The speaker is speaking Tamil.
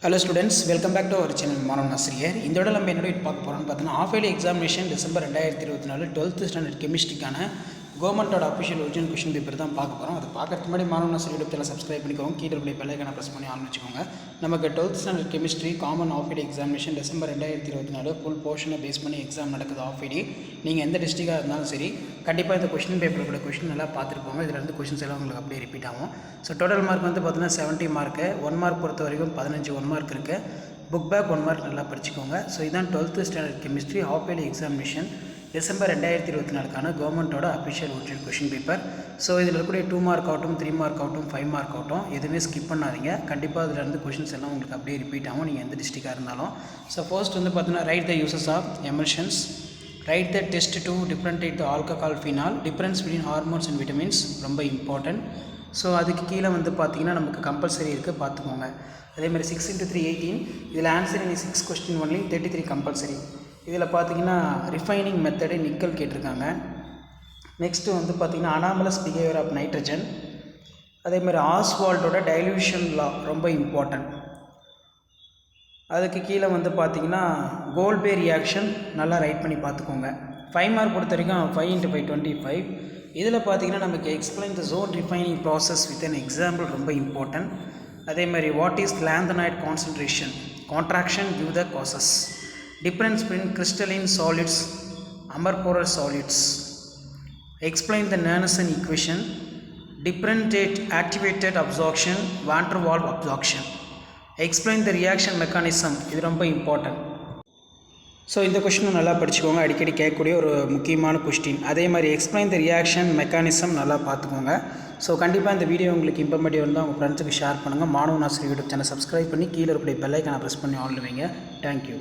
Hello students, welcome back to our channel Manav Nasir. இந்த தடவை நம்ம என்னோட பார்க்க போறோம்னு பார்த்தீங்கன்னா half yearly examination December 2024 12th standard கெமிஸ்ட்ரிக்கான கவர்மெண்டோட அஃபிஷியல் ஒரிஜினல் கொஸ்டின் பேப்பர் தான் பார்க்க போகிறோம். அது பார்க்கறதுக்கு முன்னாடி மாணவ நாசர் யூடியூப் சேனல் சப்ஸ்கிரைப் பண்ணிக்கோங்க. கீழே உள்ள பெல் ஐகானை ப்ரெஸ் பண்ணி ஆன் வச்சுக்கோங்க. நமக்கு 12th standard chemistry common half yearly examination December 2024 full போர்ஷனை பேஸ் பண்ணி எக்ஸாம் நடக்குது half yearly. நீங்கள் எந்த டிஸ்ட்ரிக்டாக இருந்தாலும் சரி கண்டிப்பாக இந்த கொஸ்டின் பேப்பரோட கொஸ்டின் நல்லா பார்த்துருப்போங்க. இதில் இருந்து கொஸ்டின்ஸ் எல்லாம் உங்களுக்கு அப்படியே ரிப்பீட் ஆகும். ஸோ டோட்டல் மார்க் வந்து பார்த்தீங்கன்னா 70 மார்க்கு, 1 மார்க் பொறுத்த வரைக்கும் 15 1 மார்க் இருக்குது. புக் பேக் 1 மார்க் நல்லா படிச்சுக்கோங்க. ஸோ இதான் 12th standard chemistry half yearly examination December 2024 கவர்மெண்ட்டோட official original question paper. So இதில் இருக்கக்கூடிய 2 மார்க் ஆகட்டும், 3 மார்க் ஆகட்டும், 5 மார்க் ஆகட்டும் எதுவுமே ஸ்கிப் பண்ணாதீங்க. கண்டிப்பாக அதில் இருந்து கொஷின்ஸ் எல்லாம் உங்களுக்கு அப்படியே ரிப்பீட் ஆகும் நீங்கள் எந்த டிஸ்ட்ரிக்டாக இருந்தாலும். ஸோ ஃபர்ஸ்ட் வந்து பார்த்தீங்கன்னா write the uses of emulsions, write the test to differentiate the alcohol phenol, difference between hormones and vitamins ரொம்ப இம்பார்ட்டன்ட். ஸோ அதுக்கு கீழே வந்து பார்த்தீங்கன்னா நமக்கு கம்பல்சரி இருக்குது, பார்த்துக்கோங்க. அதேமாதிரி 6 × 3 18, இதில் ஆன்சர் இனி 6 question ஒன்லி, 33 கம்பல்சரி. இதில் பார்த்தீங்கன்னா ரிஃபைனிங் மெத்தடு நிக்கல் கேட்டிருக்காங்க. நெக்ஸ்ட்டு வந்து பார்த்திங்கன்னா அனாமலஸ் பிஹேவியர் ஆஃப் நைட்ரஜன், அதேமாதிரி ஆஸ்வால்டோட டைல்யூஷன் லா ரொம்ப இம்பார்ட்டன்ட். அதுக்கு கீழே வந்து பார்த்திங்கன்னா கோல்பே ரியாக்ஷன் நல்லா ரைட் பண்ணி பார்த்துக்கோங்க. 5 மார்க் பொறுத்த வரைக்கும் 5 × 5 25. இதில் பார்த்திங்கன்னா நமக்கு explain the zone refining process with an example ரொம்ப இம்பார்ட்டன்ட். அதேமாதிரி what is lanthanide concentration, contraction give the causes, difference between crystalline solids, amorphous solids, explain the நேனசன் equation, differentiate activated absorption, van der Waals absorption, explain the reaction mechanism, இது ரொம்ப இம்பார்ட்டன்ட். ஸோ இந்த கொஸ்டினும் நல்லா படிச்சுக்கோங்க, அடிக்கடி கேட்கக்கூடிய ஒரு முக்கியமான கொஸ்டின். அதே மாதிரி எக்ஸ்பிளைன் த ரியாக்ஷன் மெக்கானிசம் நல்லா பார்த்துக்கோங்க. ஸோ கண்டிப்பாக இந்த வீடியோ உங்களுக்கு இன்ஃபர்மேட்டிவ் இருந்தால் உங்கள் ஃப்ரெண்ட்ஸுக்கு ஷேர் பண்ணுங்கள். மாணவ நாசர் யூடியூப் சேனல் சப்ஸ்கிரைப் பண்ணி கீழே இருக்கக்கூடிய பெல் ஐக்கானை ப்ரெஸ் பண்ணி ஆன் வைங்க. தேங்க்யூ.